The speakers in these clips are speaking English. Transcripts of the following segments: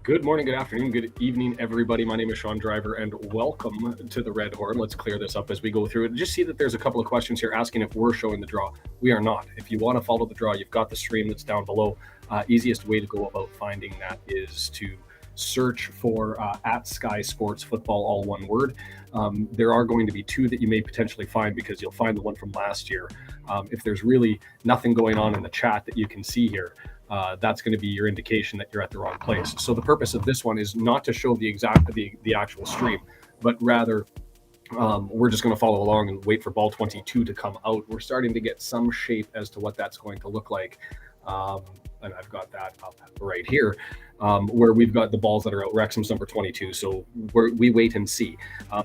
Good morning, good afternoon, good evening, everybody. My name is Sean Driver, and welcome to the Red Horn. Let's clear this up as we go through it. Just see that there's a couple of questions here asking if we're showing the draw. We are not. If you want to follow the draw, you've got the stream that's down below. Easiest way to go about finding that is to search for at Sky Sports Football, all one word. There are going to be two that you may potentially find because you'll find the one from last year. If there's really nothing going on in the chat that you can see here, that's going to be your indication that you're at the wrong place. So the purpose of this one is not to show the actual stream, but rather we're just going to follow along and wait for ball 22 to come out. We're starting to get some shape as to what that's going to look like. And I've got that up right here, where we've got the balls that are out. Wrexham's number 22. So we wait and see.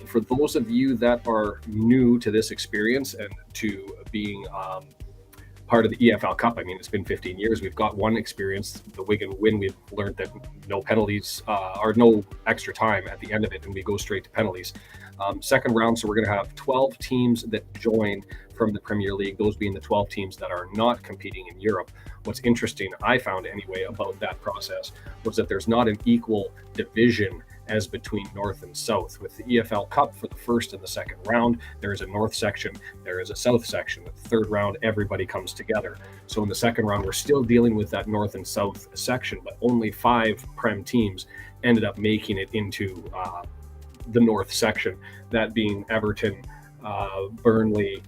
For those of you that are new to this experience and to being part of the EFL Cup. I mean, it's been 15 years. We've got one experience, the Wigan win. We've learned that no penalties or no extra time at the end of it, and we go straight to penalties. Second round, so we're going to have 12 teams that join from the Premier League, those being the 12 teams that are not competing in Europe. What's interesting, I found anyway, about that process was that there's not an equal division as between North and South. With the EFL Cup for the first and the second round, there is a North section, there is a South section. The third round, everybody comes together. So in the second round, we're still dealing with that North and South section, but only 5 Prem teams ended up making it into the North section, that being Everton, Burnley,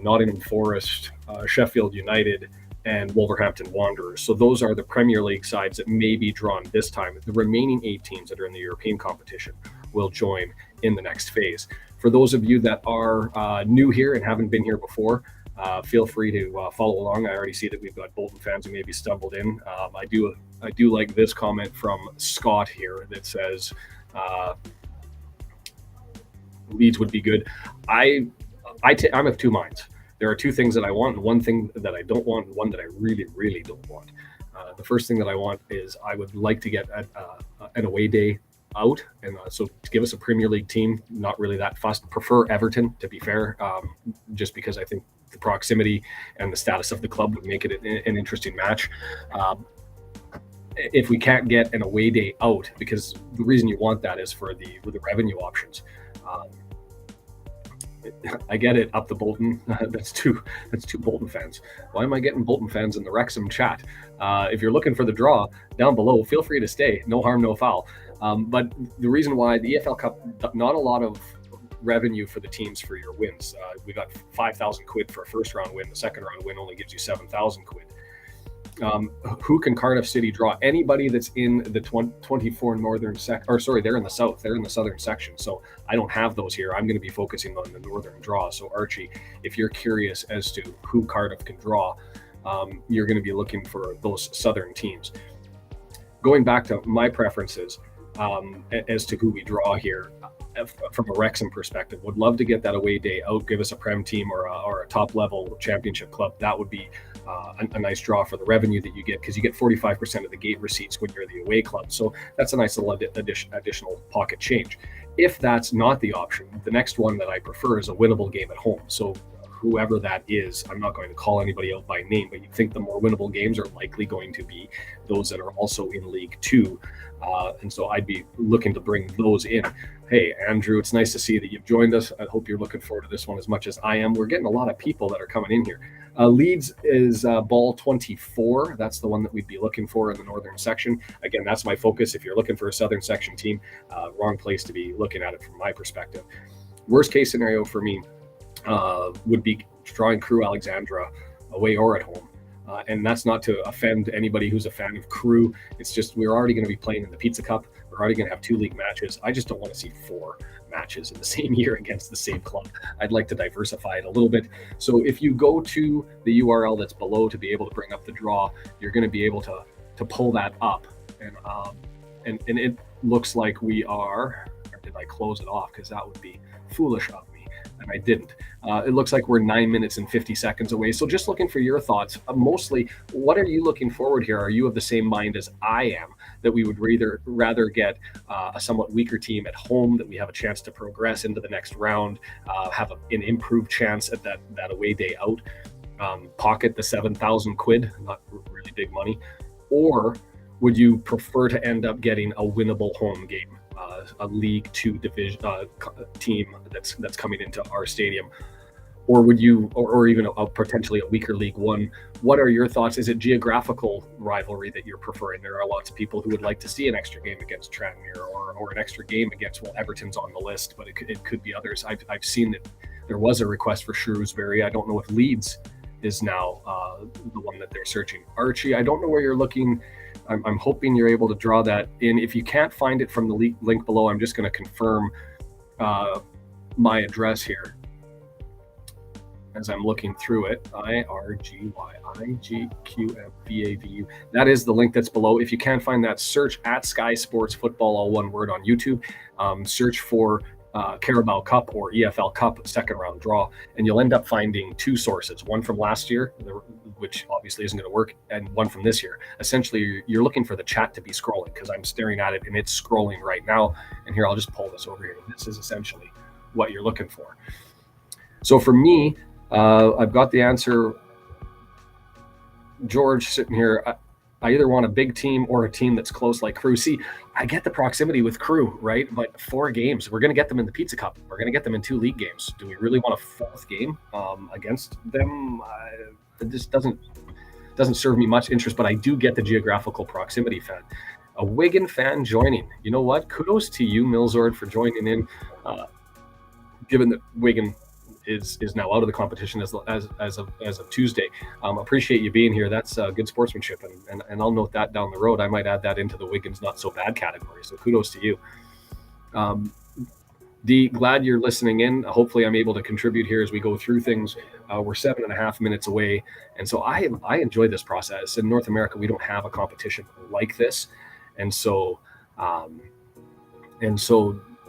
Nottingham Forest, Sheffield United, and Wolverhampton Wanderers. So those are the Premier League sides that may be drawn this time. The remaining 8 teams that are in the European competition will join in the next phase. For those of you that are new here and haven't been here before, feel free to follow along. I already see that we've got Bolton fans who maybe stumbled in. I do like this comment from Scott here that says Leeds would be good. I'm of two minds. There are 2 things that I want and 1 thing that I don't want and 1 that I really, really don't want. The first thing that I want is I would like to get an away day out. And so to give us a Premier League team, not really that fussed. Prefer Everton, to be fair, just because I think the proximity and the status of the club would make it an interesting match. If we can't get an away day out, because the reason you want that is for the revenue options. I get it, up the Bolton. That's two Bolton fans. Why am I getting Bolton fans in the Wrexham chat? If you're looking for the draw down below, feel free to stay. No harm, no foul. But the reason why the EFL Cup, not a lot of revenue for the teams for your wins. We got 5,000 quid for a first round win. The second round win only gives you 7,000 quid. Who can Cardiff City draw? Anybody that's in the 24 northern they're in the south. They're in the southern section. So I don't have those here. I'm going to be focusing on the northern draw. So Archie, if you're curious as to who Cardiff can draw, you're going to be looking for those southern teams. Going back to my preferences as to who we draw here, from a Wrexham perspective, would love to get that away day out, give us a Prem team or a top level championship club. That would be a nice draw for the revenue that you get, because you get 45% of the gate receipts when you're the away club. So that's a nice little additional pocket change. If that's not the option, the next one that I prefer is a winnable game at home. So whoever that is, I'm not going to call anybody out by name, but you'd think the more winnable games are likely going to be those that are also in League Two. And so I'd be looking to bring those in. Hey, Andrew, it's nice to see that you've joined us. I hope you're looking forward to this one as much as I am. We're getting a lot of people that are coming in here. Leeds is ball 24. That's the one that we'd be looking for in the northern section. Again, that's my focus. If you're looking for a southern section team, wrong place to be looking at it from my perspective. Worst case scenario for me would be drawing Crew Alexandra away or at home. And that's not to offend anybody who's a fan of Crew. It's just we're already going to be playing in the Pizza Cup. We're already going to have 2 league matches. I just don't want to see 4 matches in the same year against the same club. I'd like to diversify it a little bit. So if you go to the URL that's below to be able to bring up the draw, you're going to be able to pull that up. And it looks like we are, or did I close it off? Because that would be foolish of me. And I didn't. It looks like we're 9 minutes and 50 seconds away. So just looking for your thoughts. Mostly, what are you looking forward here? Are you of the same mind as I am, that we would rather get a somewhat weaker team at home, that we have a chance to progress into the next round, have an improved chance at that away day out, pocket the 7,000 quid, not really big money, or would you prefer to end up getting a winnable home game, a League Two division team that's coming into our stadium, or would you, or even potentially a weaker League One? What are your thoughts? Is it geographical rivalry that you're preferring? There are lots of people who would like to see an extra game against Tranmere, or an extra game against, well, Everton's on the list, but it could be others. I've seen that there was a request for Shrewsbury. I don't know if Leeds is now the one that they're searching. Archie, I don't know where you're looking. I'm hoping you're able to draw that in. If you can't find it from the link below, I'm just going to confirm my address here as I'm looking through it. IRGYIGQFVAVU. That is the link that's below. If you can't find that, search at Sky Sports Football, all one word, on YouTube. Search for Carabao Cup or EFL Cup second round draw, and you'll end up finding two sources, one from last year, which obviously isn't going to work, and one from this year. Essentially, you're looking for the chat to be scrolling, because I'm staring at it and it's scrolling right now. And here, I'll just pull this over here. This is essentially what you're looking for. So for me, I've got the answer. George sitting here, I either want a big team or a team that's close like Crew. See, I get the proximity with Crew, right? But 4 games, we're going to get them in the Pizza Cup. We're going to get them in 2 league games. Do we really want a 4th game against them? It just doesn't serve me much interest, but I do get the geographical proximity fan. A Wigan fan joining. You know what? Kudos to you, Milzord, for joining in, given that Wigan is now out of the competition as of Tuesday. Appreciate you being here. That's good sportsmanship, and I'll note that down the road. I might add that into the Wigan's not so bad category. So kudos to you. D, glad you're listening in. Hopefully I'm able to contribute here as we go through things. We're 7.5 minutes away, and so I enjoy this process. In North America, we don't have a competition like this, and so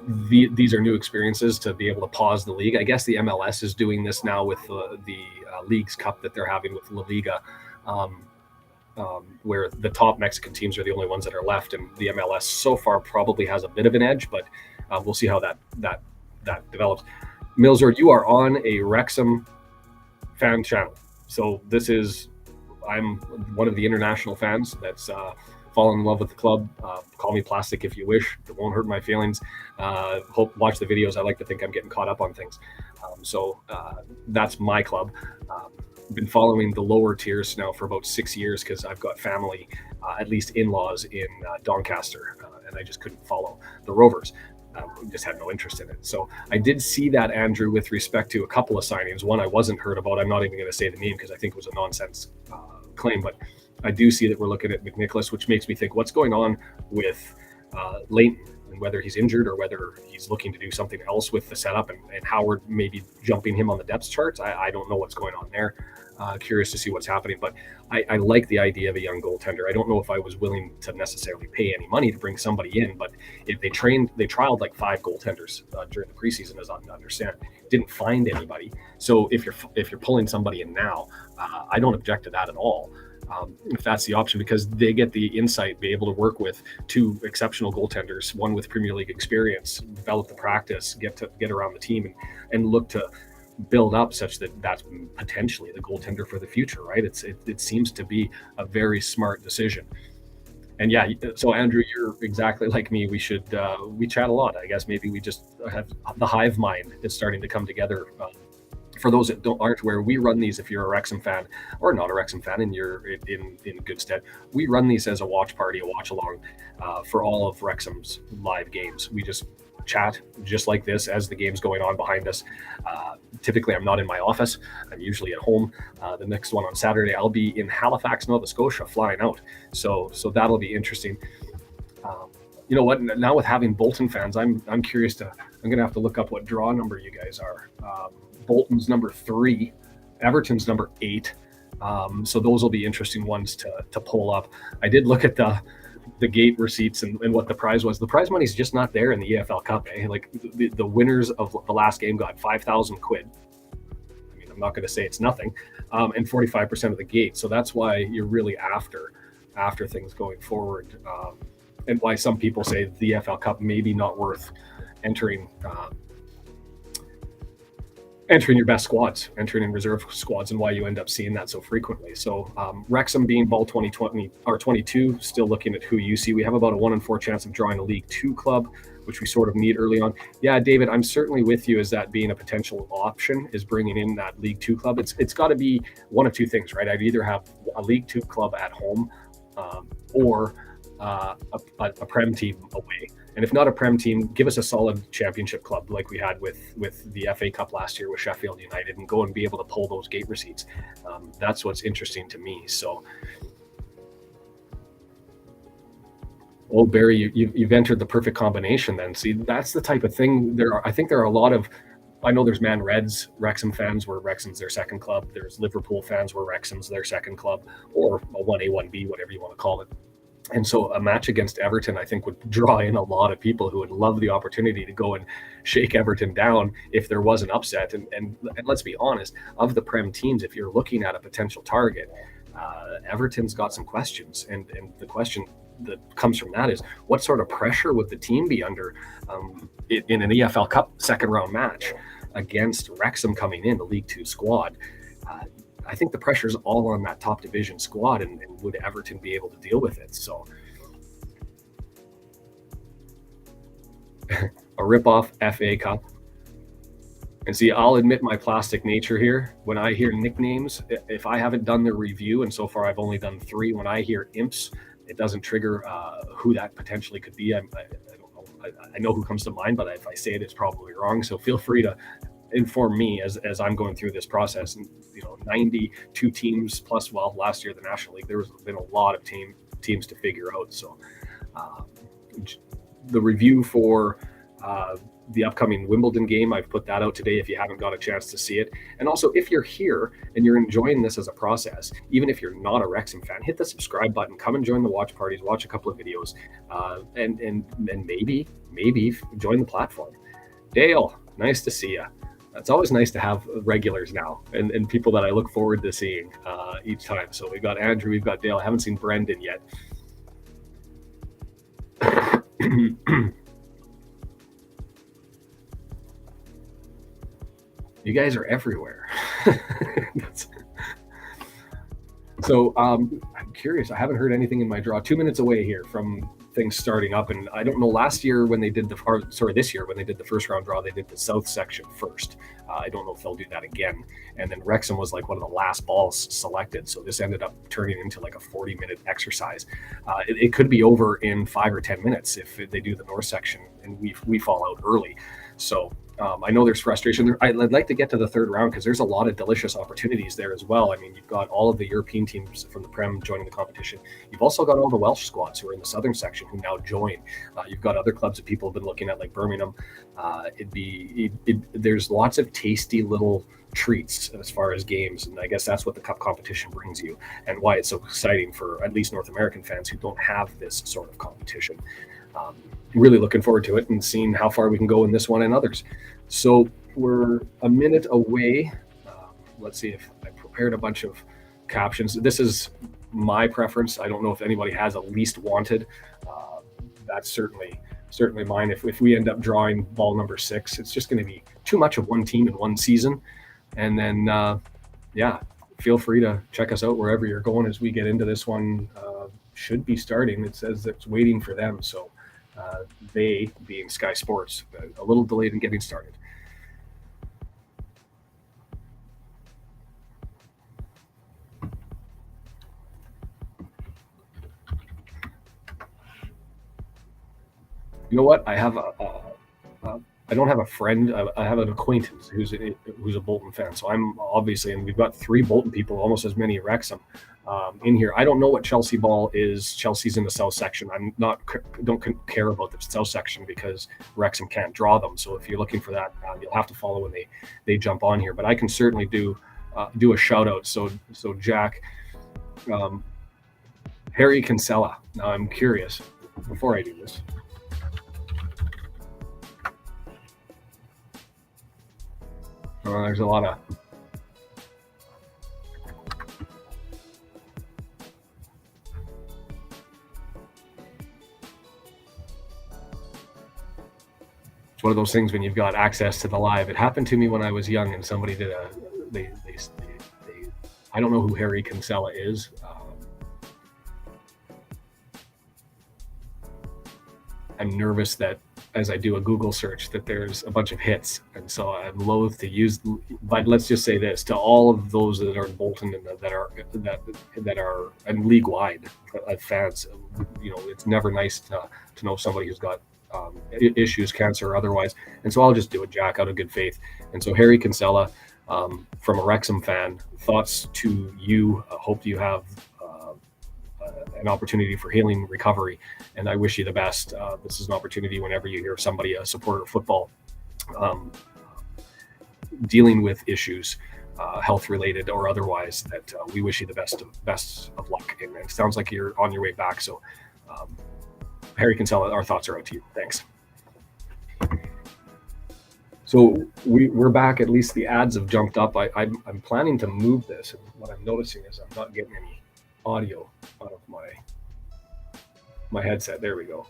these are new experiences to be able to pause the league. I guess the MLS is doing this now with the Leagues Cup that they're having with La Liga, where the top Mexican teams are the only ones that are left, and the MLS so far probably has a bit of an edge, but we'll see how that develops. Milzord, you are on a Wrexham fan channel, so I'm one of the international fans that's fallen in love with the club. Call me plastic if you wish. It won't hurt my feelings. Watch the videos. I like to think I'm getting caught up on things. So that's my club. Been following the lower tiers now for about 6 years because I've got family, at least in-laws in Doncaster, and I just couldn't follow the Rovers. Just had no interest in it. So I did see that, Andrew, with respect to a couple of signings. One I wasn't heard about. I'm not even going to say the name because I think it was a nonsense claim, but I do see that we're looking at McNicholas, which makes me think what's going on with Leighton, and whether he's injured or whether he's looking to do something else with the setup, and Howard maybe jumping him on the depth charts. I don't know what's going on there. Curious to see what's happening, but I like the idea of a young goaltender. I don't know if I was willing to necessarily pay any money to bring somebody in, but if they trialed like 5 goaltenders during the preseason, as I understand, didn't find anybody. So if you're pulling somebody in now, I don't object to that at all. If that's the option, because they get the insight, be able to work with 2 exceptional goaltenders, one with Premier League experience, develop the practice, get around the team, and look to build up such that that's potentially the goaltender for the future, right? It seems to be a very smart decision. And yeah, so Andrew, you're exactly like me. We should we chat a lot. I guess maybe we just have the hive mind is starting to come together. For those that aren't aware, we run these, if you're a Wrexham fan or not a Wrexham fan and you're in good stead, we run these as a watch party, a watch along for all of Wrexham's live games. We just chat just like this as the game's going on behind us. Typically, I'm not in my office. I'm usually at home. The next one on Saturday, I'll be in Halifax, Nova Scotia, flying out. So that'll be interesting. You know what? Now with having Bolton fans, I'm curious I'm going to have to look up what draw number you guys are. Bolton's number 3, Everton's number 8. So those will be interesting ones to pull up. I did look at the gate receipts and what the prize was. The prize money is just not there in the EFL Cup. Like the winners of the last game got 5,000 quid. I mean, I'm not going to say it's nothing, and 45% of the gate. So that's why you're really after things going forward, and why some people say the EFL Cup maybe not worth entering. entering your best squads, entering in reserve squads, and why you end up seeing that so frequently. So Wrexham being ball 2020 or 22, still looking at who you see. We have about a 1 in 4 chance of drawing a League Two club, which we sort of need early on. Yeah, David, I'm certainly with you as that being a potential option, is bringing in that League Two club. It's got to be one of two things, right? I'd either have a League Two club at home or a Prem team away. And if not a Prem team, give us a solid championship club like we had with the FA Cup last year with Sheffield United, and go and be able to pull those gate receipts. That's what's interesting to me. So, oh, Barry, you've entered the perfect combination then. See, that's the type of thing. I think there are a lot of, I know there's Man Reds, Wrexham fans where Wrexham's their second club. There's Liverpool fans where Wrexham's their second club, or a 1A, 1B, whatever you want to call it. And so a match against Everton, I think, would draw in a lot of people who would love the opportunity to go and shake Everton down if there was an upset. And let's be honest, of the Prem teams, if you're looking at a potential target, Everton's got some questions. And the question that comes from that is, what sort of pressure would the team be under in an EFL Cup second round match against Wrexham coming in, the League Two squad? I think the pressure's all on that top division squad, and would Everton be able to deal with it? So a rip-off FA Cup. And see, I'll admit my plastic nature here. When I hear nicknames, if I haven't done the review, and so far I've only done 3, when I hear imps, it doesn't trigger who that potentially could be. I don't know. I know who comes to mind, but if I say it, it's probably wrong. So feel free to inform me as I'm going through this process. And 92 teams plus, well, last year the National League, there's been a lot of teams to figure out. So the review for the upcoming Wimbledon game, I've put that out today if you haven't got a chance to see it. And also, if you're here and you're enjoying this as a process, even if you're not a Wrexham fan, hit the subscribe button, come and join the watch parties, watch a couple of videos, and maybe join the platform. Dale, nice to see you. It's always nice to have regulars now and people that I look forward to seeing each time. So we've got Andrew, we've got Dale. I haven't seen Brendan yet. You guys are everywhere. So I'm curious. I haven't heard anything in my draw. 2 minutes away here from things starting up, and I don't know. Last year when they did this year when they did the first round draw, they did the south section first. I don't know if they'll do that again. And then Wrexham was like one of the last balls selected, so this ended up turning into like a 40-minute exercise. It could be over in 5 or 10 minutes if they do the north section and we fall out early. So I know there's frustration. I'd like to get to the third round because there's a lot of delicious opportunities there as well. I mean, you've got all of the European teams from the Prem joining the competition. You've also got all the Welsh squads who are in the southern section who now join. You've got other clubs that people have been looking at, like Birmingham. There's lots of tasty little treats as far as games, and I guess that's what the cup competition brings you, and why it's so exciting for at least North American fans who don't have this sort of competition. Really looking forward to it and seeing how far we can go in this one and others. So we're a minute away. Let's see if I prepared a bunch of captions. This is my preference. I don't know if anybody has a least wanted. That's certainly mine. If we end up drawing ball number 6, it's just going to be too much of one team in one season. And then, feel free to check us out wherever you're going as we get into this one. Should be starting. It says it's waiting for them. So they being Sky Sports, a little delayed in getting started. You know what? I have I don't have a friend. I have an acquaintance who's a Bolton fan. So I'm obviously, and we've got 3 Bolton people, almost as many Wrexham in here. I don't know what Chelsea ball is. Chelsea's in the south section. Don't care about the south section because Wrexham can't draw them. So if you're looking for that, you'll have to follow when they jump on here. But I can certainly do a shout out. So Jack, Harry Kinsella. Now I'm curious before I do this. There's a lot of It's one of those things when you've got access to the live. It happened to me when I was young, and somebody did they I don't know who Harry Kinsella is. I'm nervous that as I do a Google search that there's a bunch of hits, and so I'm loath to use. But let's just say this to all of those that are in Bolton and that are and league wide fans. It's never nice to know somebody who's got issues, cancer or otherwise. And so I'll just do it, Jack, out of good faith. And so Harry Kinsella, from a Wrexham fan, thoughts to you. Hope you have an opportunity for healing recovery, and I wish you the best. This is an opportunity whenever you hear somebody, a supporter of football, dealing with issues, health related or otherwise, that we wish you the best of luck. And it sounds like you're on your way back. So Harry Kinsella, our thoughts are out to you. Thanks. So we're back. At least the ads have jumped up. I'm planning to move this, and what I'm noticing is I'm not getting any audio out of my headset. There we go.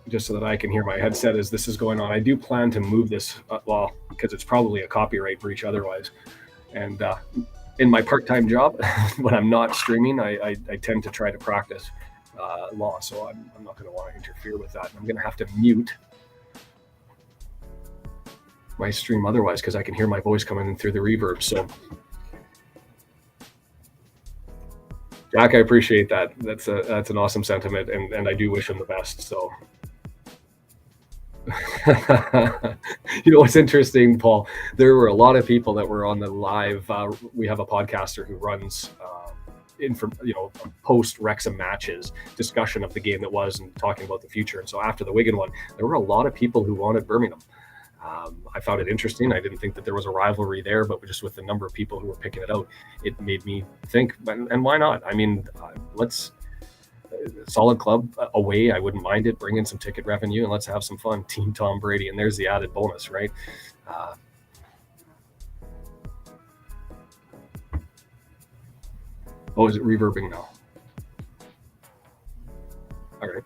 Just so that I can hear my headset as this is going on. I do plan to move this, because it's probably a copyright breach otherwise. And in my part-time job, when I'm not streaming, I tend to try to practice law. So I'm not going to want to interfere with that. I'm going to have to mute my stream otherwise, because I can hear my voice coming in through the reverb. So Jack, I appreciate that. That's an awesome sentiment, and I do wish him the best. So, what's interesting, Paul? There were a lot of people that were on the live. We have a podcaster who runs post Wrexham matches, discussion of the game that was and talking about the future. And so after the Wigan one, there were a lot of people who wanted Birmingham. I found it interesting. I didn't think that there was a rivalry there, but just with the number of people who were picking it out, it made me think, and why not? I mean, let's solid club away. I wouldn't mind it. Bring in some ticket revenue and let's have some fun. Team Tom Brady, and there's the added bonus, right? Is it reverbing now? All right.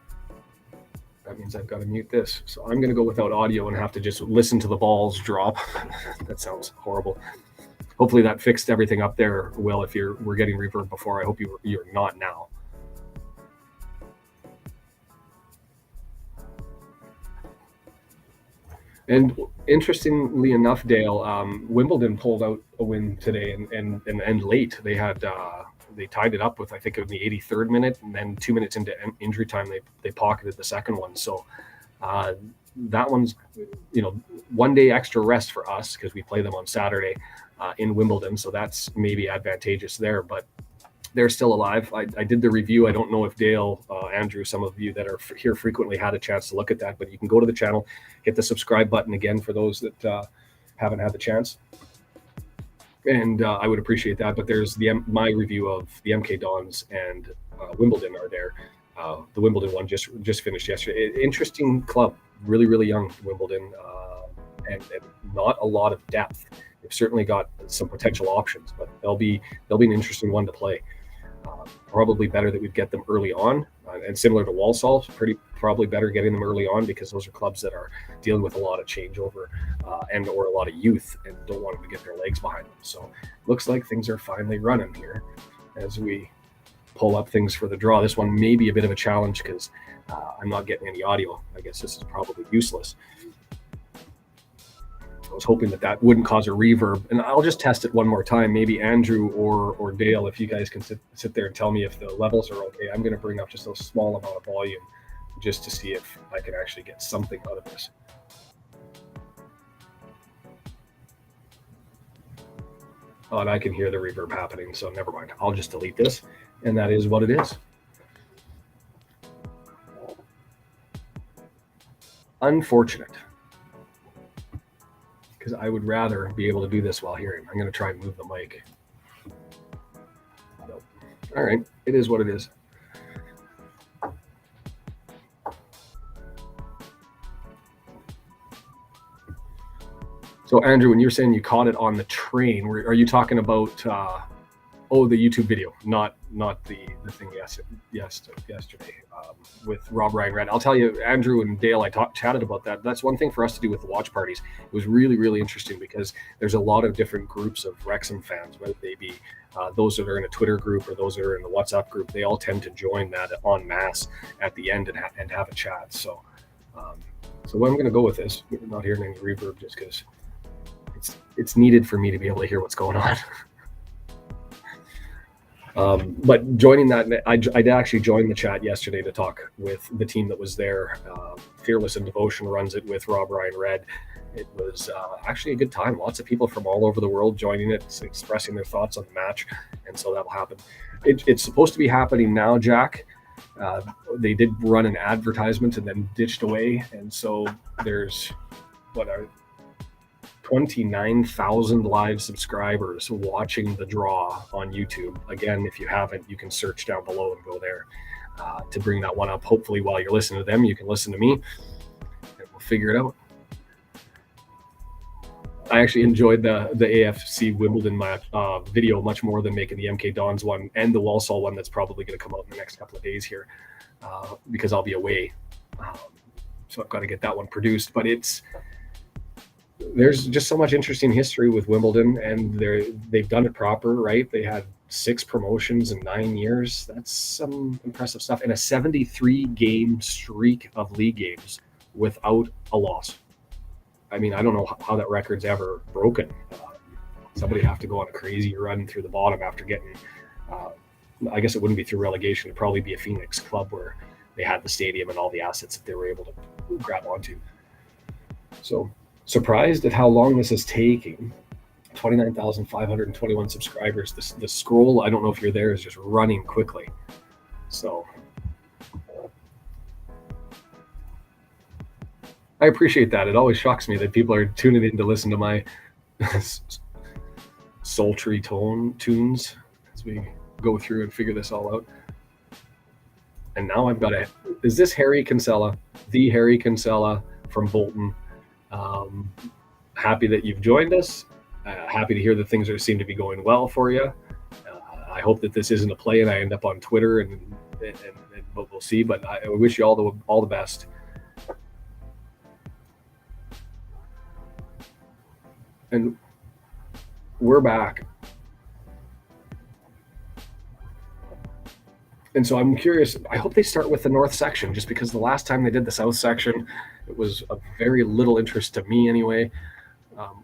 That means I've got to mute this. So I'm going to go without audio and have to just listen to the balls drop. That sounds horrible. Hopefully that fixed everything up there, Will. If we're getting reverb before, I hope you're not now. And interestingly enough, Dale, Wimbledon pulled out a win today and late. They had they tied it up with, I think, in the 83rd minute, and then 2 minutes into injury time, they pocketed the second one. So that one's, 1 day extra rest for us because we play them on Saturday in Wimbledon. So that's maybe advantageous there, but they're still alive. I did the review. I don't know if Dale, Andrew, some of you that are here frequently had a chance to look at that, but you can go to the channel, hit the subscribe button again for those that haven't had the chance. And I would appreciate that. But there's my review of the MK Dons and Wimbledon are there. The Wimbledon one just finished yesterday. Interesting club, really, really young Wimbledon, and not a lot of depth. They've certainly got some potential options, but they'll be an interesting one to play. Probably better that we'd get them early on, and similar to Walsall, probably better getting them early on because those are clubs that are dealing with a lot of changeover and or a lot of youth and don't want them to get their legs behind them. So looks like things are finally running here as we pull up things for the draw. This one may be a bit of a challenge because I'm not getting any audio. I guess this is probably useless. I was hoping that wouldn't cause a reverb, and I'll just test it one more time. Maybe Andrew or Dale, if you guys can sit there and tell me if the levels are okay. I'm going to bring up just a small amount of volume just to see if I can actually get something out of this. Oh, and I can hear the reverb happening, so never mind. I'll just delete this, and that is what it is. Unfortunate. Because I would rather be able to do this while hearing. I'm going to try and move the mic. Nope. All right, it is what it is. So Andrew, when you're saying you caught it on the train, are you talking about the YouTube video, not the thing yesterday? with Rob Ryan Red. I'll tell you, Andrew and Dale, I chatted about that. That's one thing for us to do with the watch parties. It was really, really interesting because there's a lot of different groups of Wrexham fans, whether they be those that are in a Twitter group or those that are in the WhatsApp group. They all tend to join that en masse at the end and have a chat. So I'm going to go with this. We're not hearing any reverb just because it's needed for me to be able to hear what's going on. But joining that, I did actually join the chat yesterday to talk with the team that was there. Fearless and Devotion runs it with Rob Ryan Red. It was actually a good time. Lots of people from all over the world joining it, expressing their thoughts on the match, and so that'll happen. It's supposed to be happening now, Jack. They did run an advertisement and then ditched away, and so there's 29,000 live subscribers watching the draw on YouTube. Again, if you haven't, you can search down below and go there to bring that one up. Hopefully, while you're listening to them, you can listen to me, and we'll figure it out. I actually enjoyed the AFC Wimbledon video much more than making the MK Dons one and the Walsall one that's probably going to come out in the next couple of days here because I'll be away. So I've got to get that one produced. But there's just so much interesting history with Wimbledon, and they've done it proper, right? They had 6 promotions in 9 years. That's some impressive stuff. And a 73-game streak of league games without a loss. I mean, I don't know how that record's ever broken. Somebody have to go on a crazy run through the bottom after getting, I guess it wouldn't be through relegation. It'd probably be a Phoenix club where they had the stadium and all the assets that they were able to grab onto. So surprised at how long this is taking. 29,521 subscribers. The scroll, I don't know if you're there, is just running quickly. So I appreciate that. It always shocks me that people are tuning in to listen to my sultry tunes as we go through and figure this all out. And now I've got is this Harry Kinsella, the Harry Kinsella from Bolton? Happy that you've joined us. Happy to hear that things seem to be going well for you. I hope that this isn't a play and I end up on Twitter and we'll see. But I wish you all the best. And we're back. And so I'm curious, I hope they start with the north section, just because the last time they did the south section, it was of very little interest to me anyway.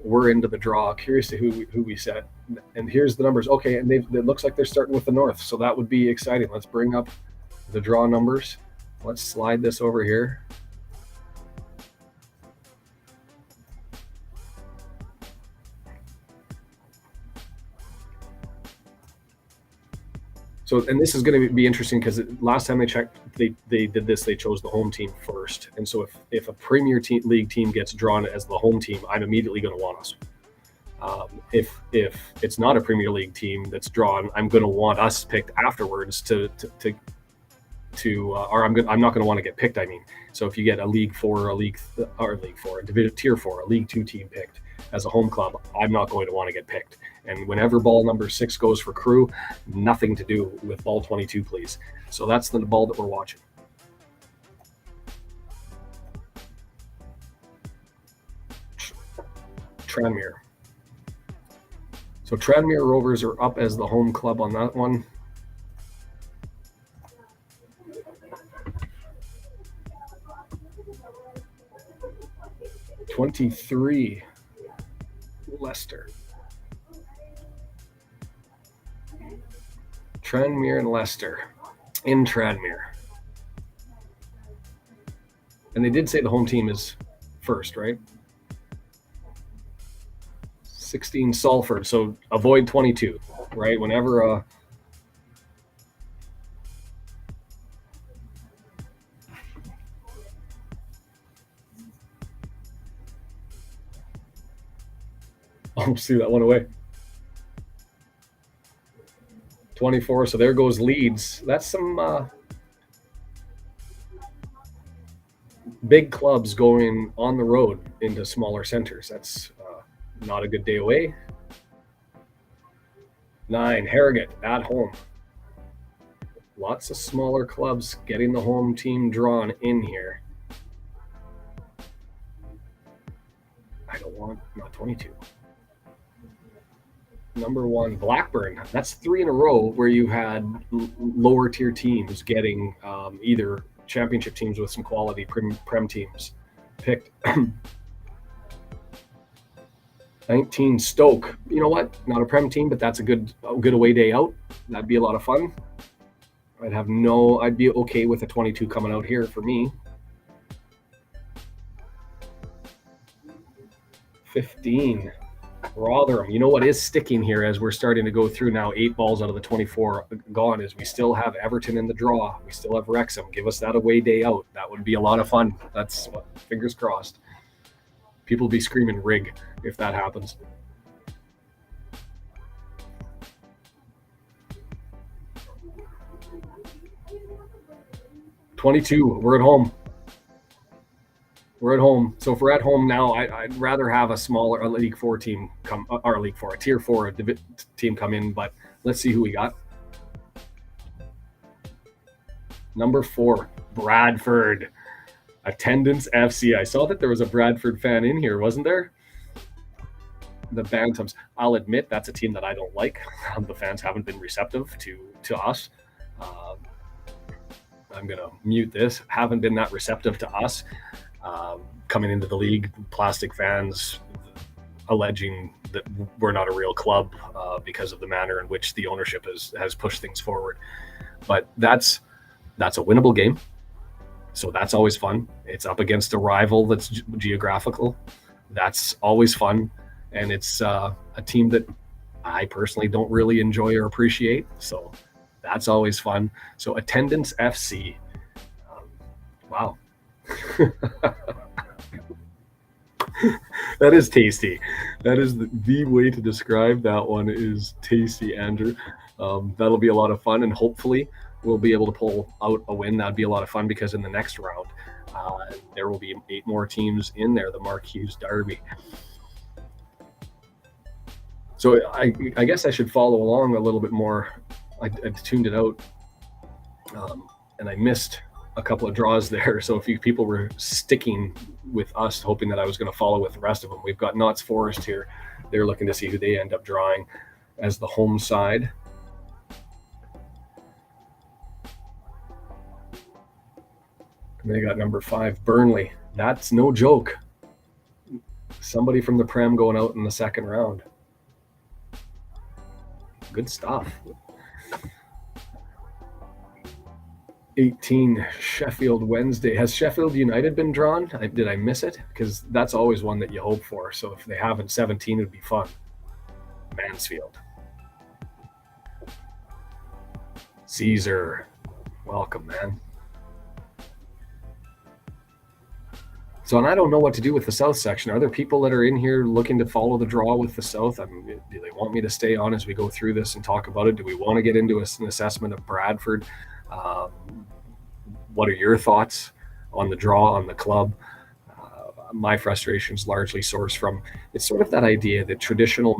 We're into the draw. Curious to who we set. And here's the numbers. Okay, and it looks like they're starting with the north, so that would be exciting. Let's bring up the draw numbers. Let's slide this over here. So, and this is going to be interesting because last time they checked, they did this. They chose the home team first, and so if a Premier League team gets drawn as the home team, I'm immediately going to want us. If it's not a Premier League team that's drawn, I'm going to want us picked afterwards or I'm not going to want to get picked. I mean, so if you get a League 4, a Division Tier 4, a League 2 team picked as a home club, I'm not going to want to get picked. And whenever ball number 6 goes for Crew, nothing to do with ball 22, please. So that's the ball that we're watching. Tranmere. So Tranmere Rovers are up as the home club on that one. $23, Leicester. Tranmere and Leicester in Tranmere. And they did say the home team is first, right? 16 Salford, so avoid 22, right? Whenever almost threw that one away. 24, so there goes Leeds. That's some big clubs going on the road into smaller centers. That's not a good day away. 9, Harrogate at home. Lots of smaller clubs getting the home team drawn in here. I don't want, not 22. Number 1, Blackburn. That's 3 in a row where you had lower tier teams getting either championship teams with some quality prem teams picked. 19, Stoke. You know what? Not a prem team, but that's a good away day out. That'd be a lot of fun. I'd be okay with a 22 coming out here for me. 15, Rotherham. You know what is sticking here as we're starting to go through now, 8 balls out of the 24 gone, is we still have Everton in the draw. We still have Wrexham. Give us that away day out. That would be a lot of fun. That's fingers crossed. People be screaming rig if that happens. 22, we're at home. We're at home. So if we're at home now, I'd rather have a League 4 team come, or League 4, a Tier 4 team come in, but let's see who we got. Number 4, Bradford. Attendance FC. I saw that there was a Bradford fan in here, wasn't there? The Bantams. I'll admit that's a team that I don't like. The fans haven't been receptive to us. I'm going to mute this. Haven't been that receptive to us. Coming into the league, plastic fans alleging that we're not a real club because of the manner in which the ownership has pushed things forward. But that's a winnable game. So that's always fun. It's up against a rival that's geographical. That's always fun. And it's a team that I personally don't really enjoy or appreciate. So that's always fun. So Attendance FC. Wow. That is tasty. That is the way to describe that one, is tasty, Andrew. That'll be a lot of fun, and hopefully we'll be able to pull out a win. That'd be a lot of fun because in the next round, there will be 8 more teams in there, the Mark Hughes Derby. So I guess I should follow along a little bit more. I tuned it out, and I missed a couple of draws there. So if you people were sticking with us, hoping that I was going to follow with the rest of them, we've got Notts Forest here. They're looking to see who they end up drawing as the home side. And they got number 5, Burnley. That's no joke. Somebody from the Prem going out in the second round. Good stuff. 18, Sheffield Wednesday. Has Sheffield United been drawn? Did I miss it? Because that's always one that you hope for. So if they haven't, 17 would be fun. Mansfield. Caesar. Welcome, man. So, and I don't know what to do with the South section. Are there people that are in here looking to follow the draw with the South? I mean, do they want me to stay on as we go through this and talk about it? Do we want to get into an assessment of Bradford? What are your thoughts on the draw, on the club? My frustration is largely sourced from, it's sort of that idea that traditional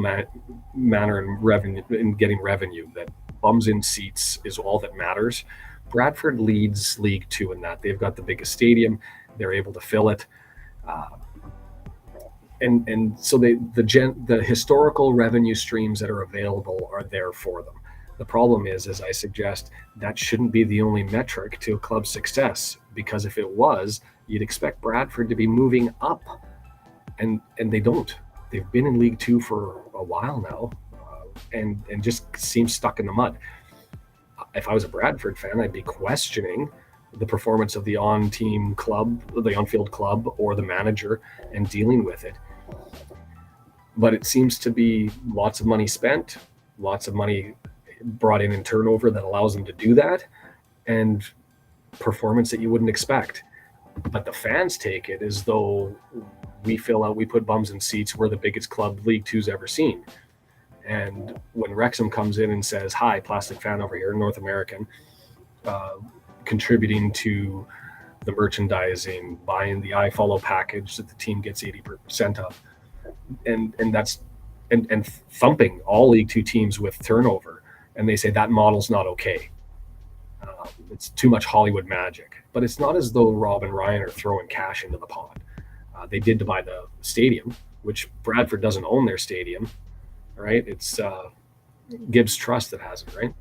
manner in revenue, in getting revenue, that bums in seats is all that matters. Bradford leads League 2 in that. They've got the biggest stadium. They're able to fill it. And so the historical revenue streams that are available are there for them. The problem is, as I suggest, that shouldn't be the only metric to a club's success, because if it was, you'd expect Bradford to be moving up, and they don't. They've been in League 2 for a while now, and just seem stuck in the mud. If I was a Bradford fan, I'd be questioning the performance of the on-team club, the on-field club, or the manager, and dealing with it. But it seems to be lots of money spent, lots of money brought in turnover that allows them to do that, and performance that you wouldn't expect. But the fans take it as though we put bums in seats, we're the biggest club League Two's ever seen. And when Wrexham comes in and says, hi, plastic fan over here, North American, contributing to the merchandising, buying the iFollow package that the team gets 80% of, and thumping all League 2 teams with turnover, and they say that model's not okay. it's too much Hollywood magic. But it's not as though Rob and Ryan are throwing cash into the pot. They did to buy the stadium, which Bradford doesn't own their stadium, right? It's Gibbs Trust that has it, right?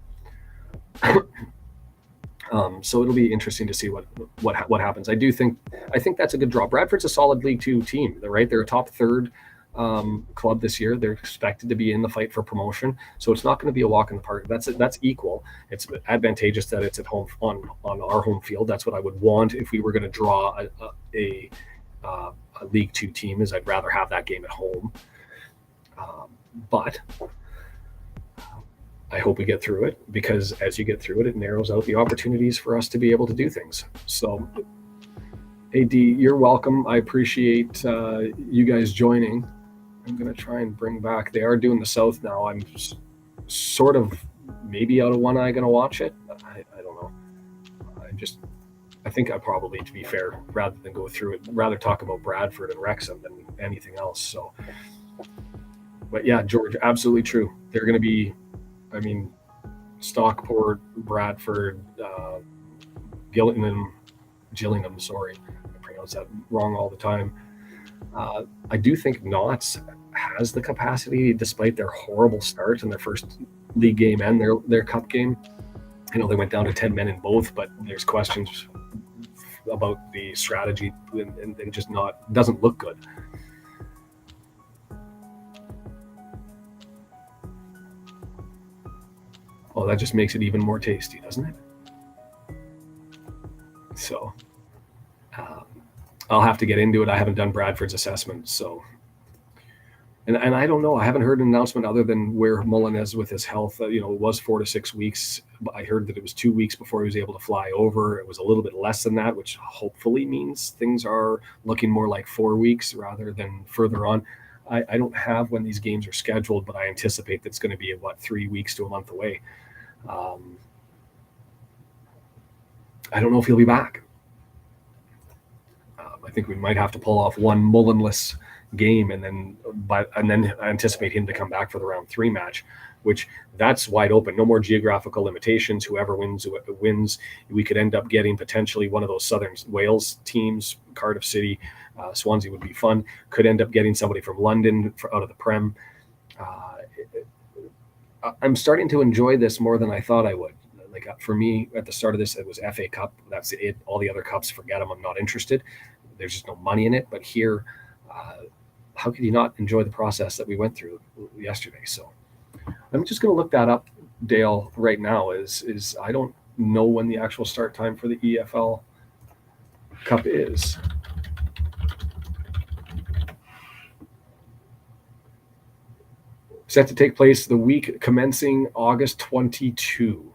So it'll be interesting to see what happens. I think that's a good draw. Bradford's a solid League Two team, right? They're a top third club this year. They're expected to be in the fight for promotion, so it's not going to be a walk in the park. That's equal. It's advantageous that it's at home on our home field. That's what I would want if we were going to draw a League Two team. Is I'd rather have that game at home, but I hope we get through it, because as you get through it, it narrows out the opportunities for us to be able to do things. So, AD, you're welcome. I appreciate you guys joining. I'm going to try and bring back. They are doing the South now. I'm sort of maybe out of one eye going to watch it. I don't know. I think I probably, to be fair, rather than go through it, rather talk about Bradford and Wrexham than anything else. So, but yeah, George, absolutely true. They're going to be, Stockport, Bradford, Gillingham, sorry, I pronounce that wrong all the time. I do think Notts has the capacity, despite their horrible start in their first league game and their cup game. I know they went down to 10 men in both, but there's questions about the strategy and just doesn't look good. Oh, that just makes it even more tasty, doesn't it? So I'll have to get into it. I haven't done Bradford's assessment, so and I don't know. I haven't heard an announcement other than where Mullen is with his health. It was 4 to 6 weeks. I heard that it was 2 weeks before he was able to fly over. It was a little bit less than that, which hopefully means things are looking more like 4 weeks rather than further on. I don't have when these games are scheduled, but I anticipate that's going to be 3 weeks to a month away. I don't know if he'll be back. I think we might have to pull off one Mullenless game, and then I anticipate him to come back for the round 3 match, which that's wide open. No more geographical limitations. Whoever wins. We could end up getting potentially one of those Southern Wales teams, Cardiff City, Swansea would be fun. Could end up getting somebody from London out of the Prem. I'm starting to enjoy this more than I thought I would. Like, for me, at the start of this, it was FA Cup. That's it. All the other cups, forget them. I'm not interested. There's just no money in it. But here, how could you not enjoy the process that we went through yesterday? So I'm just going to look that up, Dale, right now. Is I don't know when the actual start time for the EFL Cup is. Set to take place the week commencing August 22.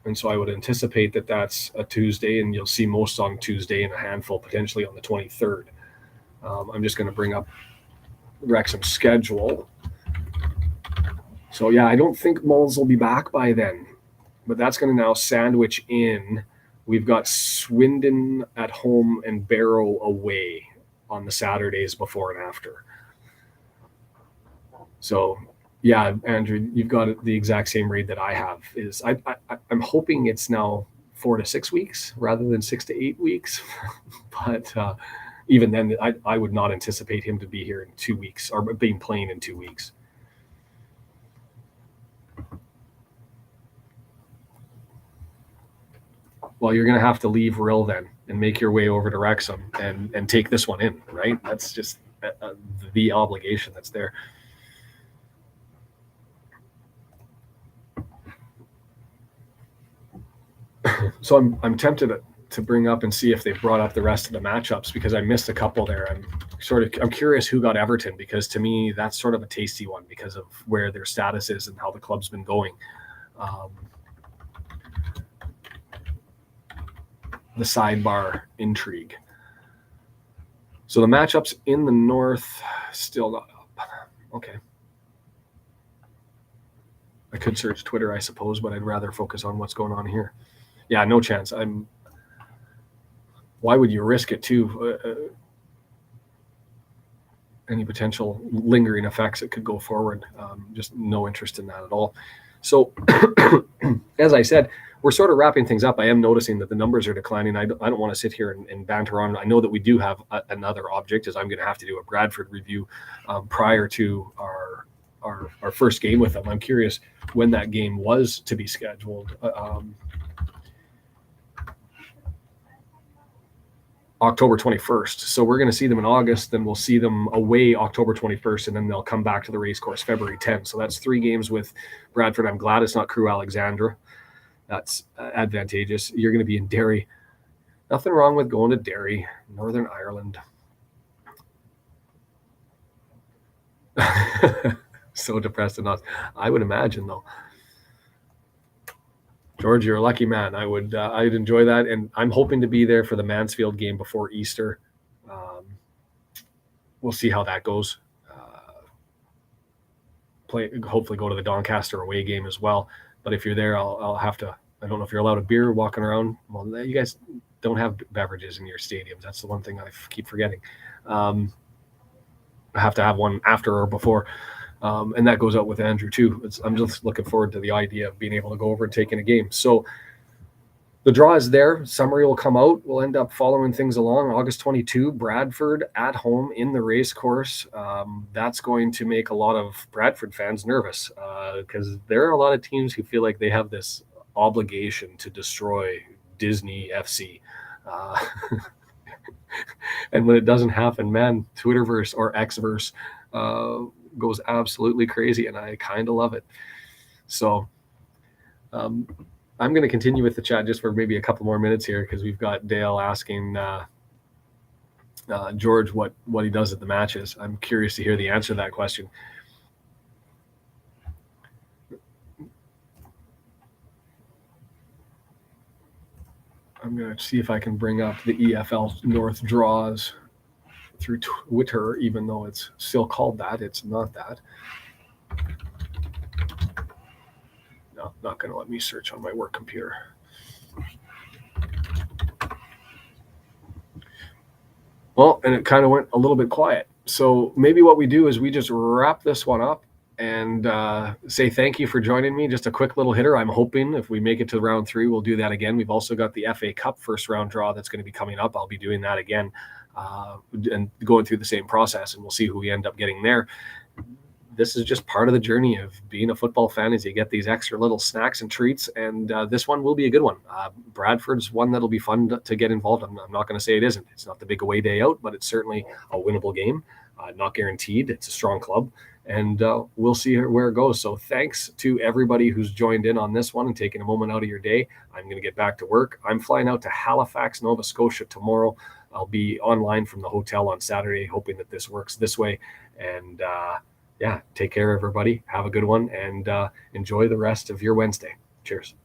And so I would anticipate that that's a Tuesday, and you'll see most on Tuesday and a handful potentially on the 23rd. I'm just going to bring up Wrexham's schedule. So, yeah, I don't think Mullins will be back by then. But that's going to now sandwich in. We've got Swindon at home and Barrow away on the Saturdays before and after. So, yeah, Andrew, you've got the exact same read that I have. I'm hoping it's now 4 to 6 weeks rather than 6 to 8 weeks. But even then, I would not anticipate him to be here in 2 weeks or being playing in 2 weeks. Well, you're going to have to leave Rill then and make your way over to Wrexham and take this one in, right? That's just the obligation that's there. So I'm tempted to bring up and see if they've brought up the rest of the matchups, because I missed a couple there. I'm curious who got Everton, because to me that's sort of a tasty one because of where their status is and how the club's been going. The sidebar intrigue. So the matchups in the north still not up. Okay. I could search Twitter, I suppose, but I'd rather focus on what's going on here. Yeah, no chance. Why would you risk it too? Any potential lingering effects that could go forward. Just no interest in that at all. So, as I said, we're sort of wrapping things up. I am noticing that the numbers are declining. I don't want to sit here and banter on. I know that we do have another object, as I'm going to have to do a Bradford review prior to our first game with them. I'm curious when that game was to be scheduled. October 21st. So we're going to see them in August, then we'll see them away October 21st, and then they'll come back to the racecourse February 10th. So that's 3 games with Bradford. I'm glad it's not Crew Alexandra. That's advantageous. You're going to be in Derry. Nothing wrong with going to Derry, Northern Ireland. So depressed and not. I would imagine, though. George, you're a lucky man. I'd enjoy that, and I'm hoping to be there for the Mansfield game before Easter. We'll see how that goes. Hopefully go to the Doncaster away game as well. But if you're there, I'll have to. I don't know if you're allowed a beer walking around. Well, you guys don't have beverages in your stadiums. That's the one thing I keep forgetting. I have to have one after or before. And that goes out with Andrew too. I'm just looking forward to the idea of being able to go over and take in a game. So the draw is there. Summary will come out. We'll end up following things along. August 22, Bradford at home in the race course. That's going to make a lot of Bradford fans nervous because there are a lot of teams who feel like they have this obligation to destroy Disney FC. And when it doesn't happen, man, Twitterverse or Xverse goes absolutely crazy, and I kind of love it. So I'm going to continue with the chat just for maybe a couple more minutes here because we've got Dale asking George what he does at the matches. I'm curious to hear the answer to that question. I'm going to see if I can bring up the EFL North draws through Twitter, even though it's still called that. It's not that. No, not going to let me search on my work computer. Well, and it kind of went a little bit quiet. So maybe what we do is we just wrap this one up and say thank you for joining me. Just a quick little hitter. I'm hoping if we make it to round 3, we'll do that again. We've also got the FA Cup first round draw that's going to be coming up. I'll be doing that again and going through the same process, and we'll see who we end up getting there. This is just part of the journey of being a football fan, is you get these extra little snacks and treats, and this one will be a good one. Bradford's one that'll be fun to get involved in. I'm not going to say it isn't. It's not the big away day out, but it's certainly a winnable game. Not guaranteed. It's a strong club, and we'll see where it goes. So thanks to everybody who's joined in on this one and taking a moment out of your day. I'm going to get back to work. I'm flying out to Halifax, Nova Scotia tomorrow. I'll be online from the hotel on Saturday, hoping that this works this way. And yeah, take care, everybody. Have a good one, and enjoy the rest of your Wednesday. Cheers.